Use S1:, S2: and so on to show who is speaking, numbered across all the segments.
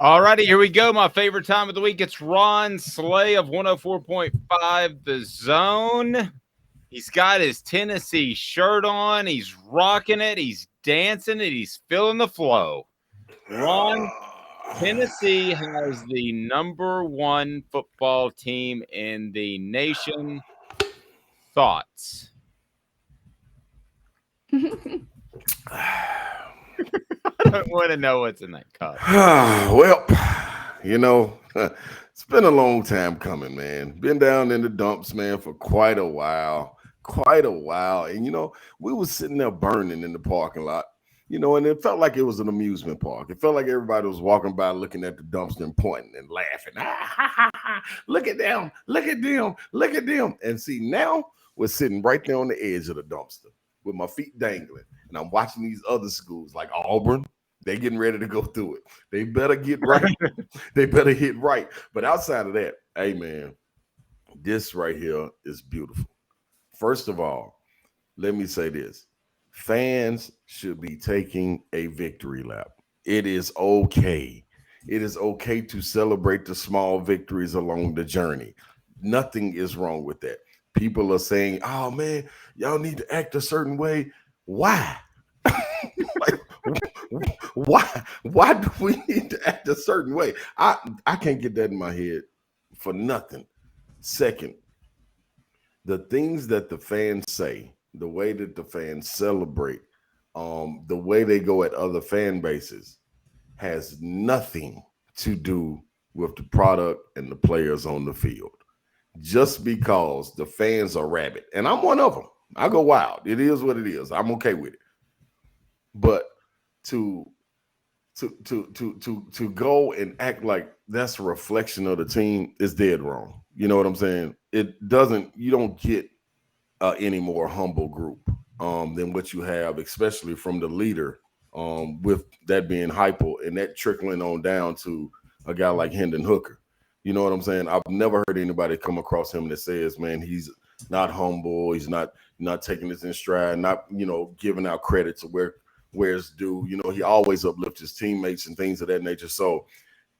S1: All righty, here we go. My favorite time of the week. It's Ron Slay of 104.5 The Zone. He's got his Tennessee shirt on. He's rocking it. He's dancing it. He's feeling the flow. Ron, Tennessee has the number one football team in the nation. Thoughts? I don't want to know what's in that cup.
S2: Well, it's been a long time coming, man. Been down in the dumps, man, for quite a while. Quite a while. And, we was sitting there burning in the parking lot, and it felt like it was an amusement park. It felt like everybody was walking by looking at the dumpster and pointing and laughing. Look at them. Look at them. Look at them. And see, now we're sitting right there on the edge of the dumpster with my feet dangling. And I'm watching these other schools like Auburn. They getting ready to go through it. They better get right. They better hit right. But outside of that, hey, man, this right here is beautiful. First of all, let me say this. Fans should be taking a victory lap. It is okay. It is okay to celebrate the small victories along the journey. Nothing is wrong with that. People are saying, oh, man, y'all need to act a certain way. Why? Like, why do we need to act a certain way? I can't get that in my head for nothing. Second, the things that the fans say, the way that the fans celebrate, the way they go at other fan bases has nothing to do with the product and the players on the field. Just because the fans are rabid, and I'm one of them. I go wild. It is what it is. I'm okay with it. But to go and act like that's a reflection of the team is dead wrong. You know what I'm saying? You don't get any more humble group than what you have, especially from the leader, with that being hypo and that trickling on down to a guy like Hendon Hooker. You know what I'm saying? I've never heard anybody come across him that says, man, he's not humble. He's not taking this in stride, not, giving out credit to where it's due. He always uplifts his teammates and things of that nature. So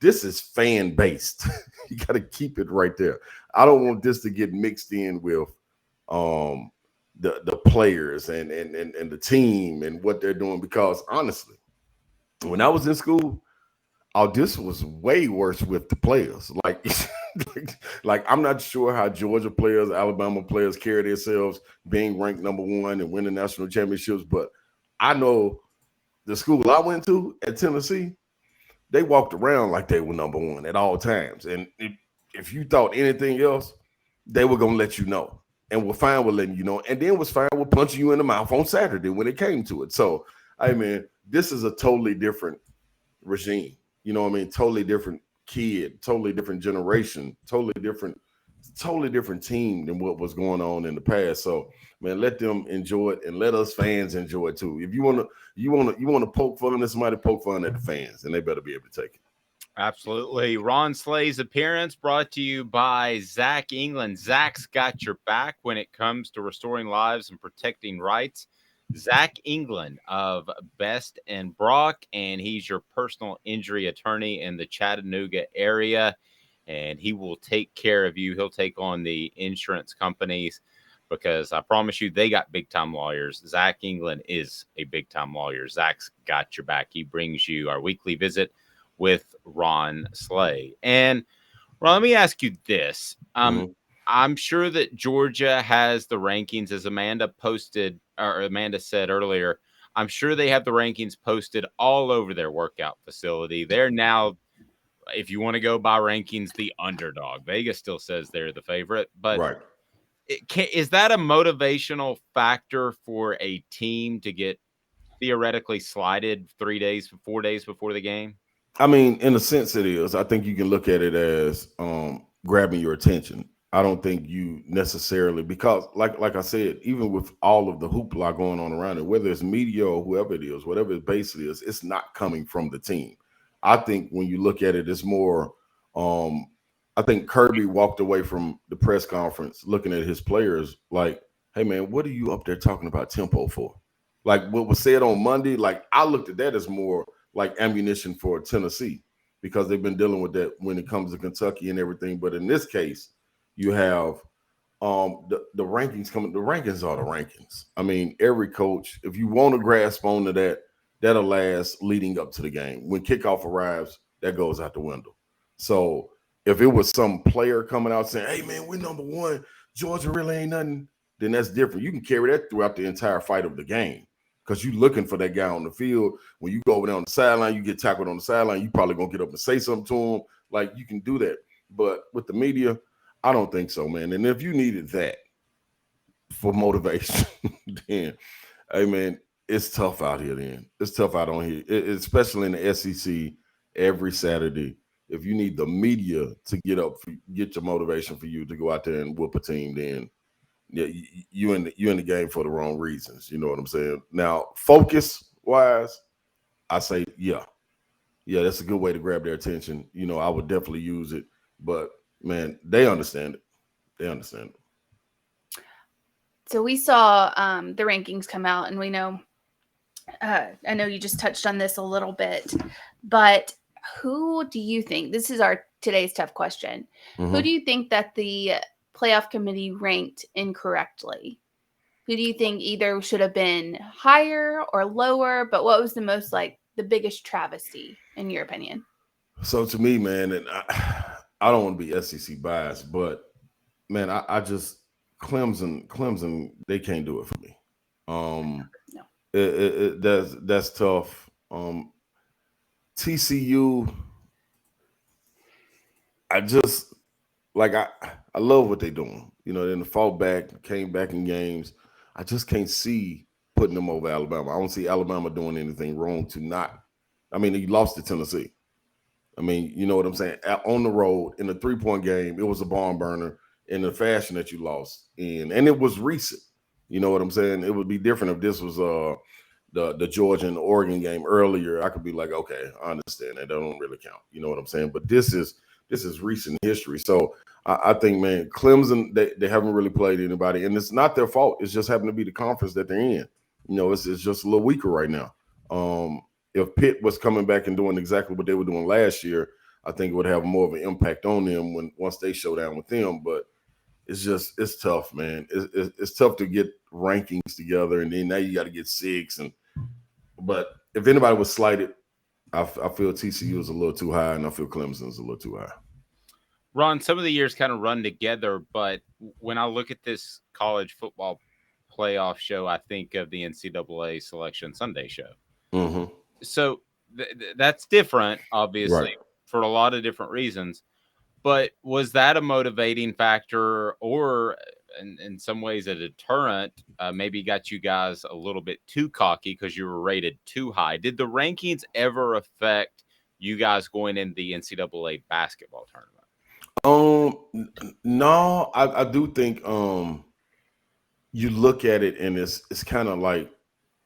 S2: this is fan based. You got to keep it right there. I don't want this to get mixed in with the players and the team and what they're doing, because honestly, when I was in school, this was way worse with the players. Like I'm not sure how Georgia players, Alabama players carry themselves being ranked number one and winning national championships, but I know the school I went to at Tennessee, they walked around like they were number one at all times. And if you thought anything else, they were going to let you know and were fine with letting you know. And then was fine with punching you in the mouth on Saturday when it came to it. So, this is a totally different regime. You know what I mean? Totally different kid, totally different generation, totally different team than what was going on in the past. So, man, let them enjoy it and let us fans enjoy it too. If you want to poke fun at somebody, poke fun at the fans, and they better be able to take it.
S1: Absolutely. Ron Slay's appearance brought to you by Zach England. Zach's got your back when it comes to restoring lives and protecting rights. Zach England of Best and Brock, and he's your personal injury attorney in the Chattanooga area, and he will take care of you. He'll take on the insurance companies because I promise you they got big-time lawyers. Zach England is a big-time lawyer. Zach's got your back. He brings you our weekly visit with Ron Slay. And Ron, let me ask you this. I'm sure that Georgia has the rankings, as Amanda said earlier. I'm sure they have the rankings posted all over their workout facility. They're now, if you want to go by rankings, the underdog. Vegas still says they're the favorite, but
S2: right.
S1: Is that a motivational factor for a team to get theoretically slighted 4 days before the game?
S2: I mean, in a sense it is. I think you can look at it as grabbing your attention. I don't think you necessarily, because like I said, even with all of the hoopla going on around it, whether it's media or whoever it is, whatever its base it is, it's not coming from the team. I think when you look at it, it's more, I think Kirby walked away from the press conference looking at his players like, hey, man, what are you up there talking about tempo for? Like what was said on Monday, like I looked at that as more like ammunition for Tennessee. because they've been dealing with that when it comes to Kentucky and everything. But in this case, you have the rankings coming. The rankings are the rankings. I mean, every coach, if you want to grasp onto that, that'll last leading up to the game. When kickoff arrives, that goes out the window. So if it was some player coming out saying, "Hey man, we're number one, Georgia really ain't nothing," then that's different. You can carry that throughout the entire fight of the game because you're looking for that guy on the field. When you go over there on the sideline, you get tackled on the sideline, you probably gonna get up and say something to him. Like you can do that. But with the media, I don't think so, man. And if you needed that for motivation, then hey man, it's tough out here. Then it's tough out on here, especially in the SEC every Saturday. If you need the media to get your motivation for you to go out there and whoop a team, then yeah, you in the game for the wrong reasons. You know what I'm saying? Now, focus wise, I say yeah, that's a good way to grab their attention. You know, I would definitely use it, but man, they understand it. They understand it.
S3: So we saw the rankings come out, and we know, I know you just touched on this a little bit, but who do you think, this is our today's tough question, who do you think that the playoff committee ranked incorrectly? Who do you think either should have been higher or lower, but what was the most, like, the biggest travesty in your opinion?
S2: So to me, man, and I don't want to be SEC biased, but man, I just Clemson, they can't do it for me.
S3: No.
S2: That's tough. TCU, I just like I love what they're doing. You know, then the fought back, came back in games. I just can't see putting them over Alabama. I don't see Alabama doing anything wrong to not. I mean, he lost to Tennessee. I mean, you know what I'm saying? On the road in a 3-point game, it was a barn burner in the fashion that you lost in, and it was recent. You know what I'm saying? It would be different if this was the Georgia and the Oregon game earlier. I could be like, okay, I understand that don't really count. You know what I'm saying? But this is recent history. So I think, man, Clemson, they haven't really played anybody, and it's not their fault. It's just happened to be the conference that they're in. You know, it's just a little weaker right now. If Pitt was coming back and doing exactly what they were doing last year, I think it would have more of an impact on them once they show down with them. But it's tough, man. It's tough to get rankings together, and then now you got to get 6. But if anybody was slighted, I feel TCU is a little too high, and I feel Clemson is a little too high.
S1: Ron, some of the years kind of run together, but when I look at this college football playoff show, I think of the NCAA Selection Sunday show.
S2: Mm-hmm.
S1: So that's different, obviously,
S2: Right.
S1: for a lot of different reasons. But was that a motivating factor, or in some ways a deterrent? Maybe got you guys a little bit too cocky because you were rated too high. Did the rankings ever affect you guys going in the NCAA basketball tournament?
S2: No, I do think you look at it and it's kind of like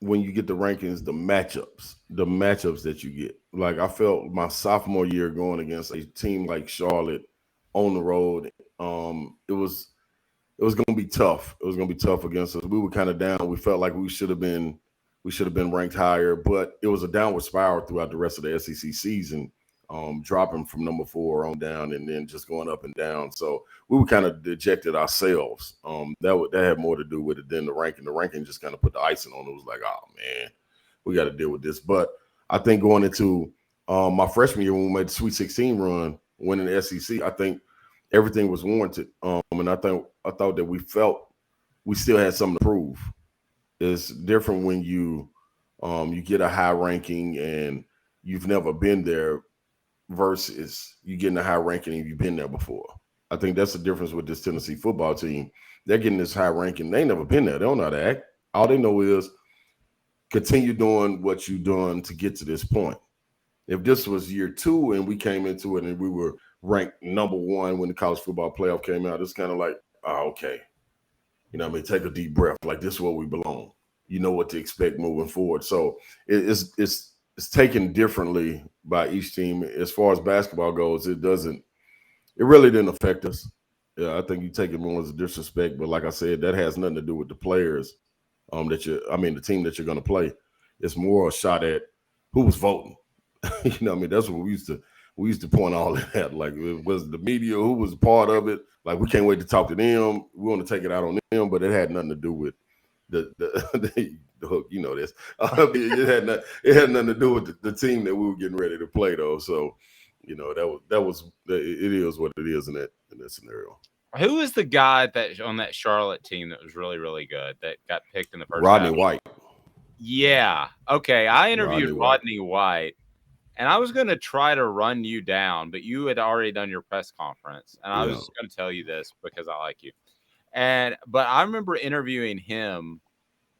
S2: when you get the rankings, the matchups that you get. Like I felt my sophomore year going against a team like Charlotte on the road. It was going to be tough. It was going to be tough against us. We were kind of down. We felt like we should have been ranked higher, but it was a downward spiral throughout the rest of the SEC season, dropping from number 4 on down and then just going up and down. So we were kind of dejected ourselves. That had more to do with it than the ranking. The ranking just kind of put the icing on it. It was like, oh man, we got to deal with this. But I think going into my freshman year when we made the Sweet 16 run, winning the SEC, I think everything was warranted. And I thought that we still had something to prove. It's different when you get a high ranking and you've never been there versus you getting a high ranking and you've been there before. I think that's the difference with this Tennessee football team. They're getting this high ranking. They ain't never been there. They don't know how to act. All they know is continue doing what you've done to get to this point. If this was year 2 and we came into it and we were ranked number 1 when the college football playoff came out, it's kind of like, oh, okay. You know what I mean? Take a deep breath. Like, this is where we belong. You know what to expect moving forward. So it's taken differently by each team. As far as basketball goes, it really didn't affect us. Yeah, I think you take it more as a disrespect. But like I said, that has nothing to do with the players the team that you're going to play. It's more a shot at who was voting. You know what I mean? That's what we used to we used to point all of that. Like, it was the media who was part of it. Like, we can't wait to talk to them. We want to take it out on them, but it had nothing to do with the hook. You know this. It had nothing to do with the team that we were getting ready to play, though. So, it is what it is in that scenario.
S1: Who was the guy that on that Charlotte team that was really, really good that got picked in the first
S2: Rodney
S1: half?
S2: White.
S1: Yeah. Okay. I interviewed
S2: Rodney
S1: White, and I was going to try to run you down, but you had already done your press conference, and I was just going to tell you this because I like you. But I remember interviewing him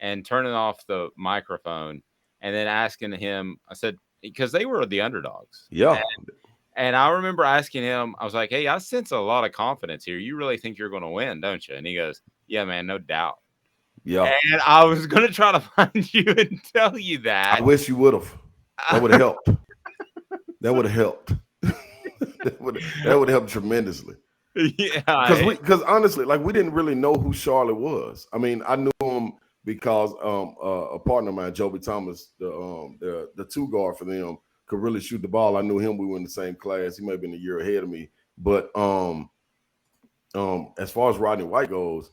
S1: and turning off the microphone and then asking him. I said, because they were the underdogs.
S2: Yeah.
S1: And I remember asking him, I was like, hey, I sense a lot of confidence here. You really think you're going to win, don't you? And he goes, yeah, man, no doubt.
S2: Yeah.
S1: And I was going to try to find you and tell you that.
S2: I wish you would have. That would have helped. That would have helped. that would have helped tremendously.
S1: Yeah.
S2: Because honestly, like, we didn't really know who Charlotte was. I mean, I knew him because a partner of mine, Joby Thomas, the two guard for them, could really shoot the ball. I knew him. We were in the same class. He might have been a year ahead of me. But as far as Rodney White goes,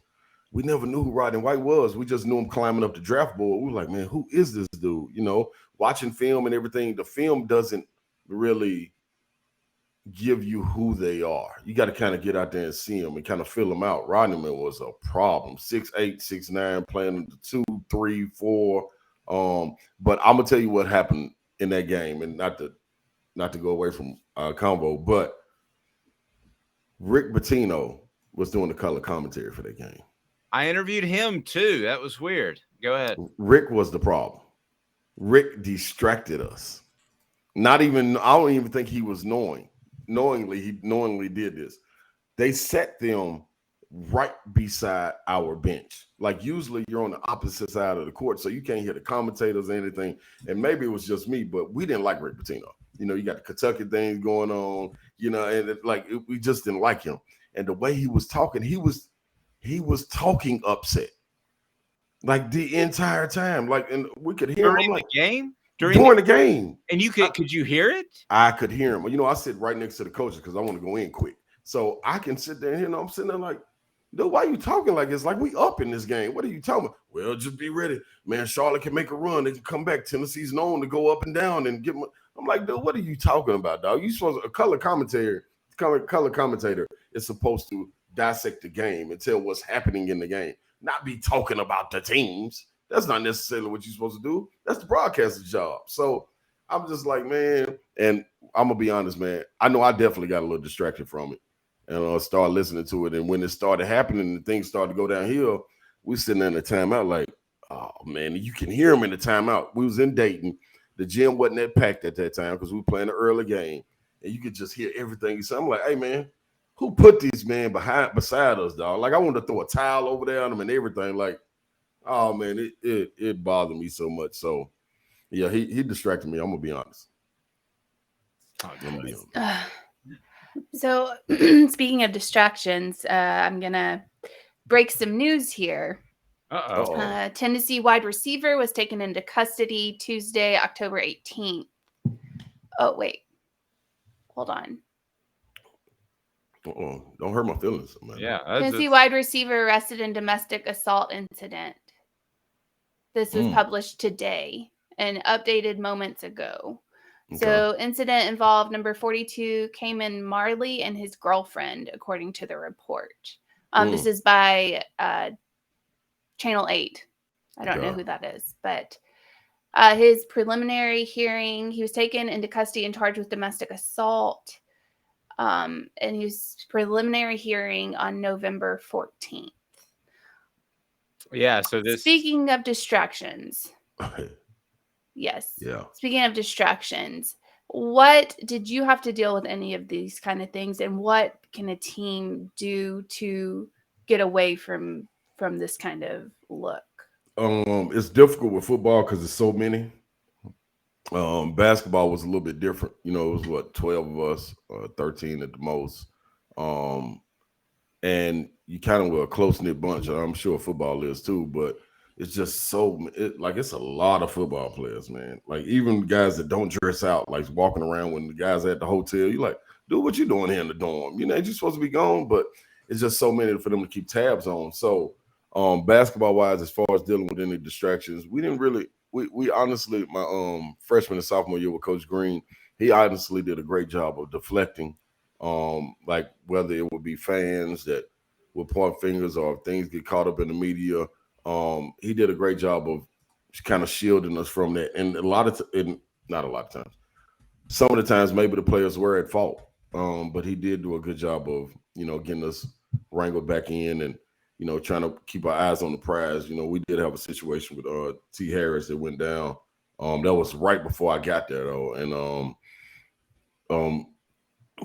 S2: we never knew who Rodney White was. We just knew him climbing up the draft board. We were like, man, who is this dude? You know, watching film and everything, the film doesn't really give you who they are. You got to kind of get out there and see them and kind of fill them out. Rodney was a problem. 6'8", 6'9", playing the 2, 3, 4. But I'm gonna tell you what happened in that game, and not to go away from combo, but Rick Pitino was doing the color commentary for that game.
S1: I interviewed him too. That was weird. Go ahead.
S2: Rick was the problem. Rick distracted us. I don't even think he was knowingly did this. They set them right beside our bench. Like, usually you're on the opposite side of the court, so you can't hear the commentators or anything. And maybe it was just me, but we didn't like Rick Pitino. You know, you got the Kentucky things going on, you know, and we just didn't like him. And the way he was talking, he was talking upset. Like, the entire time. Like, and we could hear
S1: during
S2: him.
S1: The game?
S2: During the game.
S1: And could you hear it?
S2: I could hear him. You know, I sit right next to the coaches because I want to go in quick. So I can sit there and, you know, I'm sitting there like, dude, why are you talking like this? Like, we up in this game. What are you talking about? Well, just be ready. Man, Charlotte can make a run. They can come back. Tennessee's known to go up and down and get I'm like, dude, what are you talking about, dog? You supposed to, a color commentator is supposed to dissect the game and tell what's happening in the game, not be talking about the teams. That's not necessarily what you're supposed to do. That's the broadcaster's job. So I'm just like, man, and I'm going to be honest, man, I know I definitely got a little distracted from it. And I started listening to it. And when it started happening and things started to go downhill, we sitting there in the timeout like, oh, man, you can hear them in the timeout. We was in Dayton. The gym wasn't that packed at that time because we were playing an early game. And you could just hear everything. So I'm like, hey, man, who put these men beside us, dog? Like, I wanted to throw a towel over there on them and everything. Like, oh, man, it bothered me so much. So, yeah, he distracted me. I'm going to be honest.
S3: So, speaking of distractions, I'm going to break some news here. Tennessee wide receiver was taken into custody Tuesday, October 18th. Oh, wait. Hold on.
S2: Don't hurt my feelings, man.
S1: Yeah.
S3: Tennessee wide receiver arrested in domestic assault incident. This was published today and updated moments ago. Okay. So, incident involved number 42 Cayman Marley and his girlfriend, according to the report. This is by Channel 8. I don't know who that is, but his preliminary hearing, he was taken into custody and charged with domestic assault. And his preliminary hearing on November 14th.
S1: Yeah, so
S3: Speaking of distractions. Yes.
S2: Yeah.
S3: Speaking of distractions, what did you have to deal with any of these kind of things, and what can a team do to get away from this kind of look?
S2: It's difficult with football because there's so many. Basketball was a little bit different. You know, it was 12 of us, 13 at the most. And you kind of were a close-knit bunch. I'm sure football is too, but it's just it's a lot of football players, man. Like even guys that don't dress out, like walking around when the guys at the hotel, you're like, dude, what you doing here in the dorm? You know, you're supposed to be gone, but it's just so many for them to keep tabs on. So basketball wise, as far as dealing with any distractions, we didn't really we honestly, my freshman and sophomore year with Coach Green, he honestly did a great job of deflecting. Like whether it would be fans that would point fingers or if things get caught up in the media. He did a great job of kind of shielding us from that. And not a lot of times, some of the times maybe the players were at fault. But he did do a good job of, getting us wrangled back in and, trying to keep our eyes on the prize. We did have a situation with T. Harris that went down. That was right before I got there though. And um,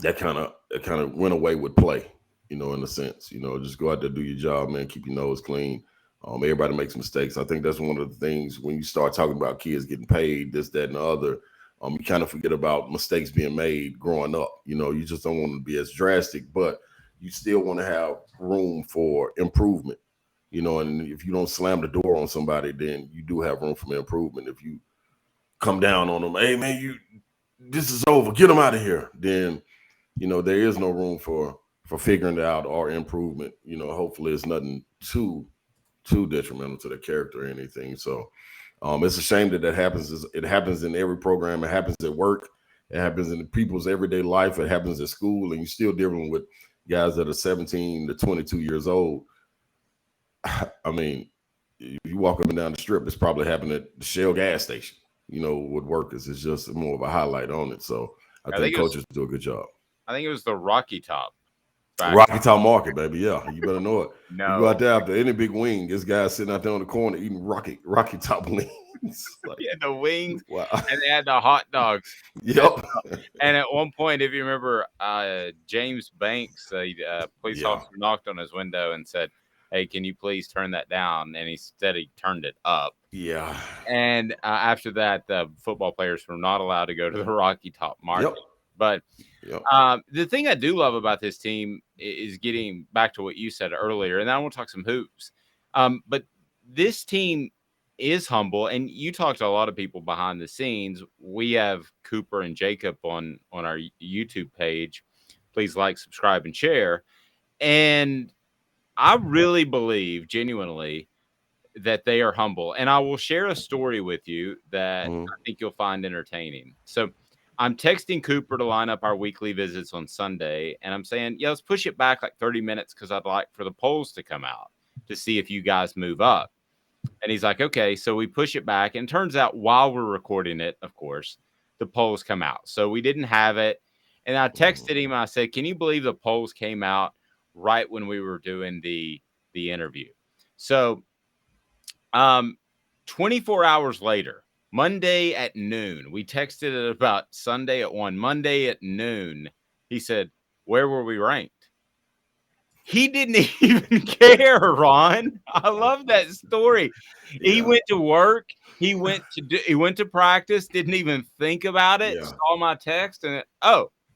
S2: that kind of went away with play, in a sense. Just go out there, do your job, man, keep your nose clean. Everybody makes mistakes. I think that's one of the things when you start talking about kids getting paid, this, that, and the other. You kind of forget about mistakes being made growing up. You just don't want to be as drastic, but you still want to have room for improvement. And if you don't slam the door on somebody, then you do have room for improvement. If you come down on them, hey man, this is over, get them out of here, then there is no room for figuring it out or improvement. Hopefully it's nothing too detrimental to the character or anything. So it's a shame that happens. It happens in every program. It happens at work. It happens in people's everyday life. It happens at school, and you're still dealing with guys that are 17 to 22 years old. I mean, if you walk up and down the strip, it's probably happening at the Shell gas station, with workers. It's just more of a highlight on it. So I think coaches do a good job.
S1: I think it was the Rocky Top.
S2: Rocky Top Market, baby. Yeah, you better know it.
S1: No.
S2: You go out there after any big wing, this guy's sitting out there on the corner eating Rocky Top wings.
S1: Yeah, the wings.
S2: Wow.
S1: And they had the hot dogs.
S2: Yep.
S1: And at one point, if you remember, James Banks, the police officer, knocked on his window and said, "Hey, can you please turn that down?" And he said he turned it up.
S2: Yeah.
S1: And after that, the football players were not allowed to go to the Rocky Top Market.
S2: Yep.
S1: But the thing I do love about this team is getting back to what you said earlier, and I want to talk some hoops. But this team is humble, and you talked to a lot of people behind the scenes. We have Cooper and Jacob on our YouTube page. Please like, subscribe, and share. And I really believe genuinely that they are humble. And I will share a story with you that I think you'll find entertaining. So I'm texting Cooper to line up our weekly visits on Sunday. And I'm saying, let's push it back like 30 minutes because I'd like for the polls to come out to see if you guys move up. And he's like, okay. So we push it back. And it turns out while we're recording it, of course, the polls come out. So we didn't have it. And I texted him. I said, can you believe the polls came out right when we were doing the interview? So 24 hours later, Monday at noon, we texted it about Sunday at 1. Monday at noon, he said, where were we ranked? He didn't even care, Ron. I love that story. Yeah. He went to work. He went to practice, didn't even think about it, saw my text, and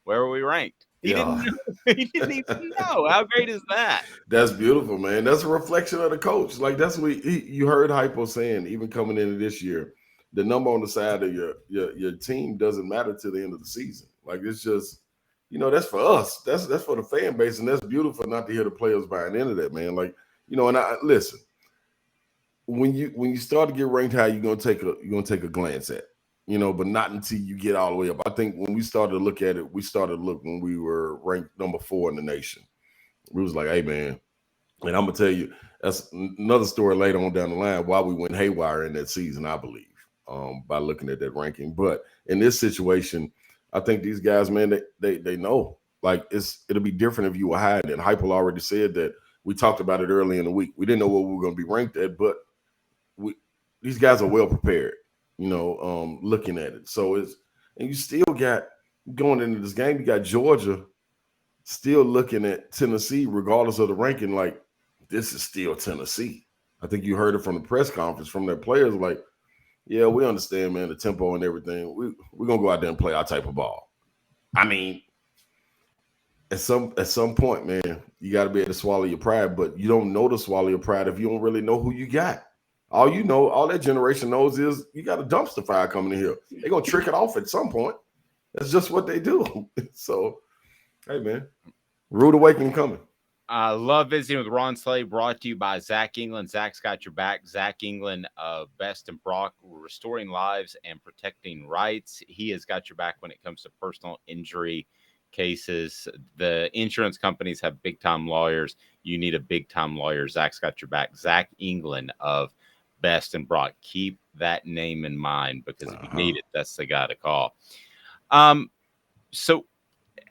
S1: where were we ranked? He didn't know. He didn't even know. How great is that?
S2: That's beautiful, man. That's a reflection of the coach. Like that's what you heard Hypo saying, even coming into this year, the number on the side of your team doesn't matter to the end of the season. Like it's just, that's for us. That's for the fan base, and that's beautiful not to hear the players buying into that, man. Like, and I listen, when you start to get ranked high, you're gonna take a glance at. But not until you get all the way up. I think when we started to look at it, when we were ranked number 4 in the nation. We was like, hey, man, and I'm going to tell you, that's another story later on down the line why we went haywire in that season, I believe, by looking at that ranking. But in this situation, I think these guys, man, they know. Like, it'll be different if you were hiding. And Hypo already said that. We talked about it early in the week. We didn't know what we were going to be ranked at, but these guys are well prepared. Looking at it. So and you still got going into this game, you got Georgia still looking at Tennessee, regardless of the ranking, like this is still Tennessee. I think you heard it from the press conference from their players, like, yeah, we understand, man, the tempo and everything. We're gonna go out there and play our type of ball. I mean, at some point, man, you got to be able to swallow your pride, but you don't know to swallow your pride if you don't really know who you got. All that generation knows is you got a dumpster fire coming in here. They're gonna trick it off at some point. That's just what they do. So, hey man, rude awakening coming.
S1: Love visiting with Ron Slay, brought to you by Zach England. Zach's got your back. Zach England of Best and Brock, restoring lives and protecting rights. He has got your back when it comes to personal injury cases. The insurance companies have big time lawyers. You need a big time lawyer. Zach's got your back. Zach England of Best and Brock. Keep that name in mind, because if you need it, that's the guy to call. So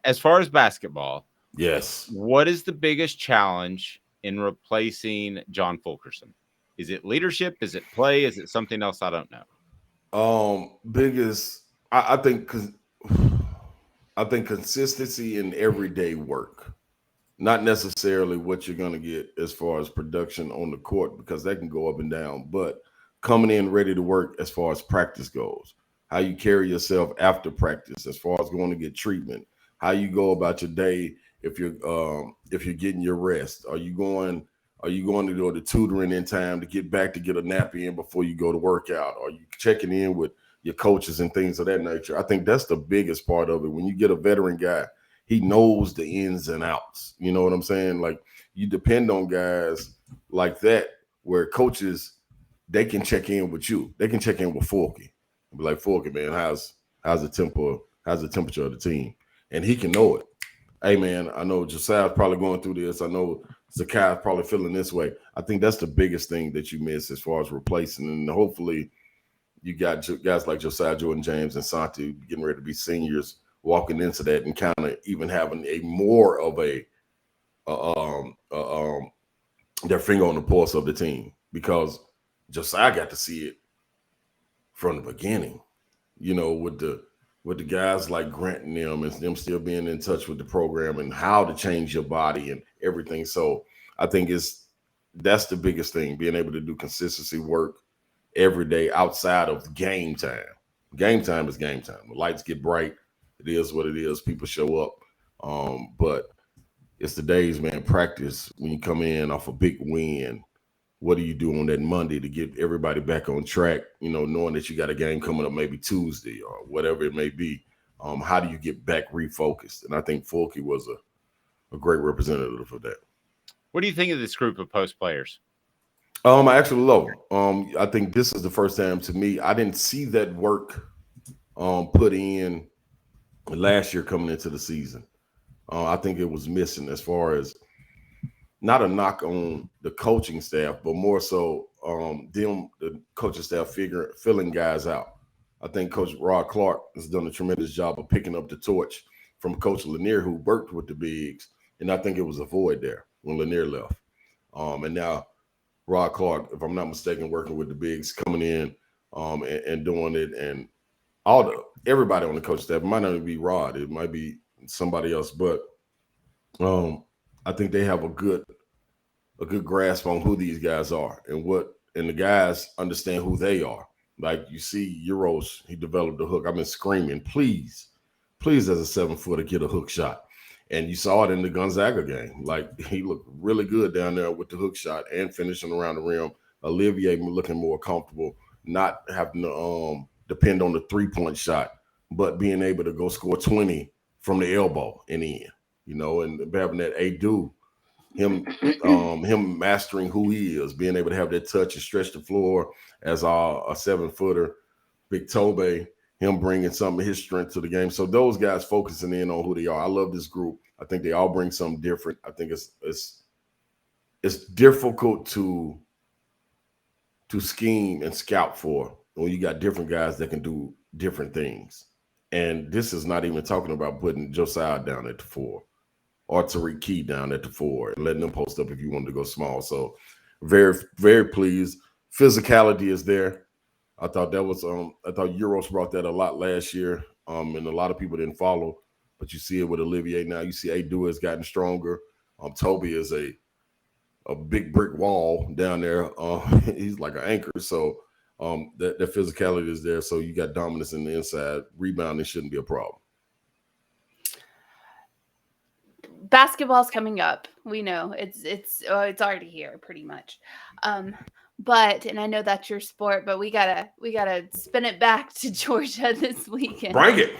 S1: as far as basketball,
S2: Yes.
S1: what is the biggest challenge in replacing John Fulkerson? Is it leadership? Is it play? Is it something else? I don't know.
S2: Biggest, I think, I think consistency in everyday work, not necessarily what you're going to get as far as production on the court, because that can go up and down, but coming in ready to work as far as practice goes, how you carry yourself after practice, as far as going to get treatment, how you go about your day. If you're getting your rest, are you going to go to tutoring in time to get back to get a nap in before you go to workout? Are you checking in with your coaches and things of that nature? I think that's the biggest part of it. When you get a veteran guy, he knows the ins and outs. You know what I'm saying? Like, you depend on guys like that, where coaches, they can check in with you. They can check in with Forky and be like, Forky, man, how's the temperature of the team? And he can know it. Hey man, I know Josiah's probably going through this. I know Zakai's probably feeling this way. I think that's the biggest thing that you miss as far as replacing. And hopefully you got guys like Josiah, Jordan James, and Santi getting ready to be seniors, walking into that and kind of even having a more of uh, um, uh, um, their finger on the pulse of the team, because Josiah got to see it from the beginning, with the guys like Grant and them still being in touch with the program and how to change your body and everything. So I think that's the biggest thing, being able to do consistency work every day outside of game time. Game time is game time. The lights get bright. It is what it is. People show up. But it's the days, man, practice when you come in off a big win. What do you do on that Monday to get everybody back on track? Knowing that you got a game coming up maybe Tuesday or whatever it may be. How do you get back refocused? And I think Fulke was a great representative of that.
S1: What do you think of this group of post players?
S2: I actually love them. I think this is the first time, to me, I didn't see that work put in last year coming into the season. I think it was missing, as far as not a knock on the coaching staff, but more so the coaching staff filling guys out. I think Coach Rod Clark has done a tremendous job of picking up the torch from Coach Lanier, who worked with the bigs, and I think it was a void there when Lanier left. And now Rod Clark, if I'm not mistaken, working with the bigs, coming in and doing it, and everybody on the coach staff. It might not even be Rod, it might be somebody else, but I think they have a good grasp on who these guys are, and the guys understand who they are. Like, you see Euros, he developed a hook. I've been screaming, please, as a 7-footer, get a hook shot. And you saw it in the Gonzaga game. Like, he looked really good down there with the hook shot and finishing around the rim. Olivier looking more comfortable, not having to depend on the 3-point shot, but being able to go score 20 from the elbow and in, and having that Adu, him mastering who he is, being able to have that touch and stretch the floor as a 7-footer. Big Tobe, him bringing some of his strength to the game. So those guys focusing in on who they are. I love this group. I think they all bring something different. I think it's difficult to scheme and scout for when you got different guys that can do different things. And this is not even talking about putting Josiah down at the 4 or Tariq Key down at the 4 and letting them post up if you wanted to go small. So very, very pleased. Physicality is there. I thought Euros brought that a lot last year, and a lot of people didn't follow. But you see it with Olivier now. You see Adu has gotten stronger. Toby is a big brick wall down there. He's like an anchor. So that physicality is there. So you got dominance in the inside. Rebounding shouldn't be a problem.
S3: Basketball's coming up. We know it's already here, pretty much. But and I know that's your sport, but we gotta spin it back to Georgia this weekend.
S2: Bring it.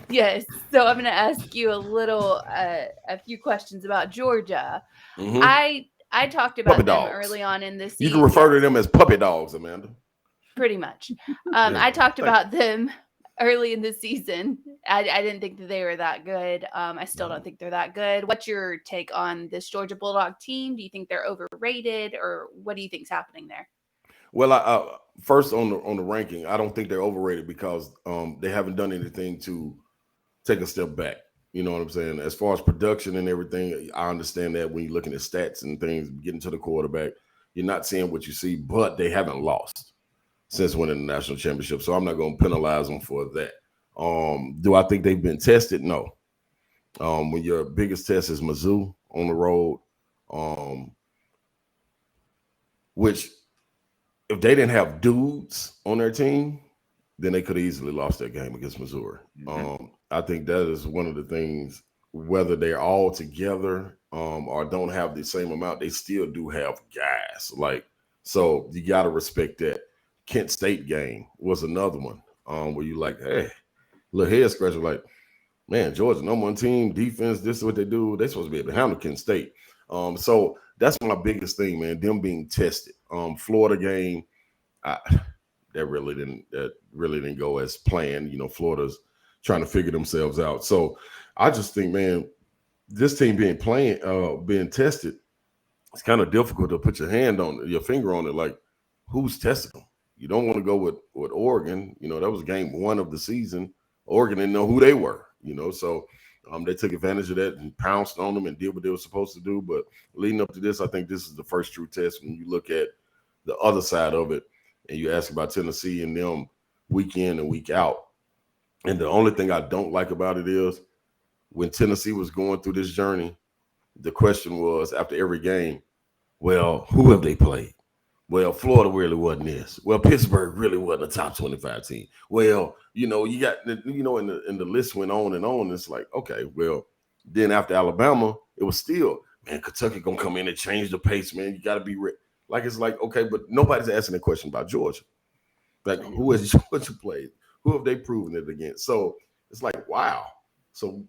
S3: Yes. So I'm gonna ask you a few questions about Georgia.
S2: Mm-hmm.
S3: I talked
S2: Puppy
S3: about them
S2: dogs.
S3: early on in the
S2: You can
S3: season.
S2: refer to
S3: Yes,
S2: them as puppy dogs, Amanda.
S3: pretty much.
S2: Yeah.
S3: I talked
S2: Thank
S3: about them early in the season. I didn't think that they were that good. I
S2: you.
S3: still don't think they're that good. What's your take on this Georgia Bulldog team? Do you think they're overrated, or what do you think's happening there?
S2: Well, first on the ranking, I don't think they're overrated because they haven't done anything to take a step back. You know what I'm saying? As far as production and everything, I understand that when you're looking at stats and things, getting to the quarterback, you're not seeing what you see, but they haven't lost since winning the national championship. So I'm not going to penalize them for that. Do I think they've been tested? No. When your biggest test is Mizzou on the road, um, which if they didn't have dudes on their team, then they could have easily lost that game against Missouri.
S1: Mhm.
S2: I think that is one of the things, whether they're all together or don't have the same amount, they still do have guys. Like, so you got to respect that. Kent State game was another one where you like, hey, little head scratcher, like, man, Georgia, number one team, defense, this is what they do. They're supposed to be able to handle Kent State. So that's my biggest thing, man, them being tested. Florida game, I, that really didn't go as planned. You know, Florida's trying to figure themselves out. So I just think, man, this team being tested, it's kind of difficult to put your finger on it. Like, who's testing them? You don't want to go with Oregon. You know, that was game one of the season. Oregon didn't know who they were. You know, so they took advantage of that and pounced on them and did what they were supposed to do. But leading up to this, I think this is the first true test when you look at the other side of it and you ask about Tennessee and them week in and week out. And the only thing I don't like about it is when Tennessee was going through this journey, the question was after every game, well, who have they played? Well, Florida really wasn't this. Well, Pittsburgh really wasn't a top 25 team. Well, you got, and the list went on and on. It's like, okay, well, then after Alabama, it was still, man, Kentucky gonna come in and change the pace, man. You got to be like, it's like, okay, but nobody's asking a question about Georgia. Like, who has Georgia played? Who have they proven it against? So it's like, wow. So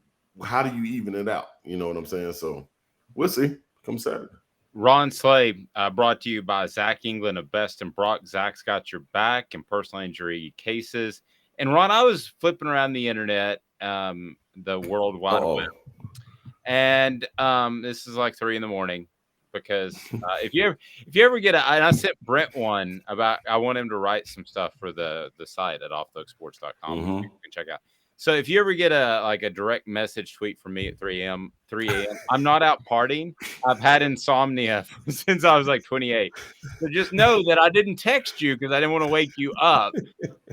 S2: how do you even it out? You know what I'm saying? So we'll see. Come Saturday.
S1: Ron Slay, brought to you by Zach England of Best and Brock. Zach's got your back in personal injury cases. And Ron, I was flipping around the internet, the World Wide Web,
S2: Uh-oh.
S1: and this is like 3 a.m. because if you ever get and I sent Brent one about I want him to write some stuff for the site at offthehooksports.com.
S2: Mm-hmm.
S1: You can check out. So if you ever get a direct message tweet from me at 3 a.m., I'm not out partying. I've had insomnia since I was like 28. So just know that I didn't text you because I didn't want to wake you up.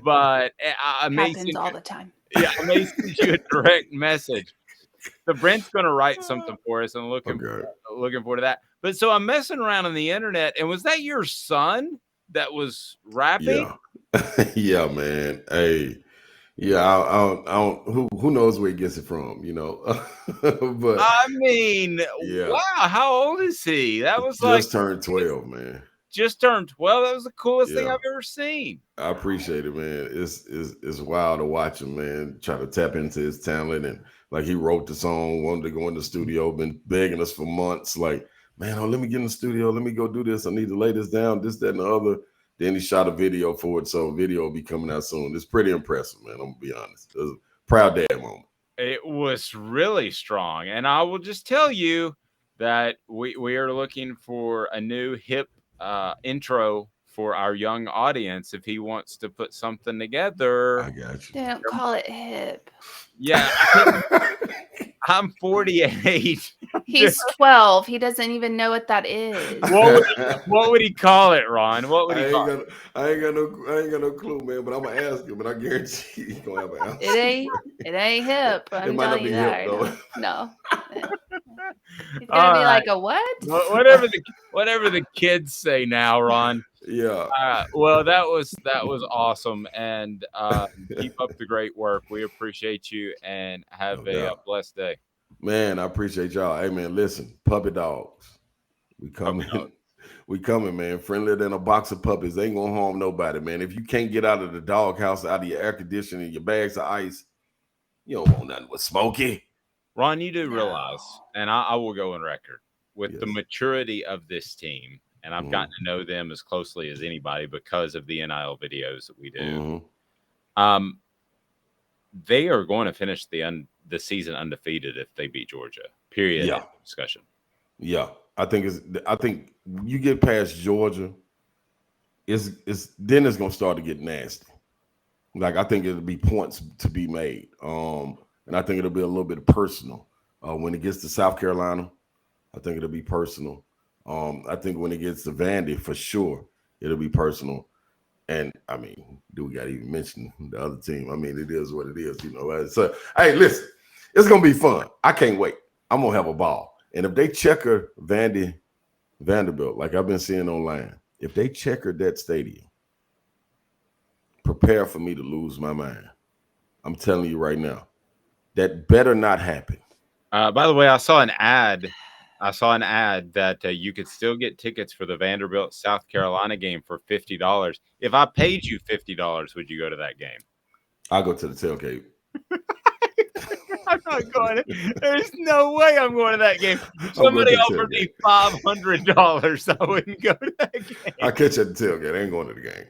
S1: But I may
S3: Happens
S1: send
S3: all the time.
S1: I may send you a direct message. So Brent's gonna write something for us, and looking forward to that. But so I'm messing around on the internet, and was that your son that was rapping?
S2: Yeah. Yeah, man. Hey, yeah, I don't who knows where he gets it from, but
S1: I mean,
S2: yeah,
S1: wow, how old is he? That was like
S2: just turned 12, man.
S1: just turned 12. That was the coolest thing
S2: Yeah.
S1: I've ever seen.
S2: I appreciate it, man. It's wild to watch him, man. Try to tap into his talent and like he wrote the song, wanted to go in the studio, been begging us for months. Like, man, let me get in the studio, let me go do this. I need to lay this down, this, that, and the other. Then he shot a video for it, so video will be coming out soon. It's pretty impressive, man. I'm gonna be honest. It was a proud dad moment.
S1: It was really strong, and I will just tell you that we are looking for a new hip intro for our young audience. If he wants to put something together,
S2: I got you.
S3: They don't call it hip.
S1: yeah, I'm 48.
S3: He's 12. He doesn't even know what that is.
S1: What would he call it, Ron? What would he call it?
S2: I ain't got no clue, man. But I'm gonna ask him, but I guarantee he's gonna have an answer.
S3: It ain't hip. I'm
S2: might not
S3: telling
S2: be
S3: you
S2: hip,
S3: that.
S2: though.
S3: No. He's gonna be like a what?
S1: Whatever the kids say now, Ron.
S2: Yeah.
S1: Well, that was awesome, and keep up the great work. We appreciate you, and have
S2: No
S1: a
S2: doubt.
S1: blessed day.
S2: Man, I appreciate y'all. Hey, man, listen, puppy dogs. We
S1: Puppy
S2: coming.
S1: dog.
S2: We coming, man. Friendlier than a box of puppies. They ain't gonna harm nobody, man. If you can't get out of the doghouse, out of your air conditioning, your bags of ice, you don't want nothing with Smokey.
S1: Ron, you do
S3: No.
S1: realize, and I will go on record with the
S2: Yes.
S1: maturity of this team, and I've gotten
S2: Mhm.
S1: to know them as closely as anybody because of the NIL videos that we do.
S2: Mhm.
S1: Um, they are going to finish the season undefeated if they beat Georgia. Period.
S2: Yeah.
S1: End of discussion.
S2: Yeah. I think you get past Georgia, it's then it's gonna start to get nasty. Like I think it'll be points to be made. And I think it'll be a little bit personal. When it gets to South Carolina, I think it'll be personal. I think when it gets to Vandy, for sure, it'll be personal. And I mean, do we gotta even mention the other team? I mean, it is what it is, you know. So hey, listen, it's gonna be fun. I can't wait. I'm gonna have a ball. And if they checker Vanderbilt, like I've been seeing online, if they checker that stadium, prepare for me to lose my mind. I'm telling you right now, that better not happen.
S1: By the way, I saw an ad. I saw an ad that you could still get tickets for the Vanderbilt South Carolina game for $50. If I paid you $50, would you go to that game?
S2: I'll go to the tailgate.
S1: I'm not going. There's no way I'm going to that game.
S2: I'm going
S1: Somebody
S2: to the
S1: offered me
S2: tailgate.
S1: $500. I wouldn't go to that game.
S2: I'll catch you at the tailgate. I ain't going to the game.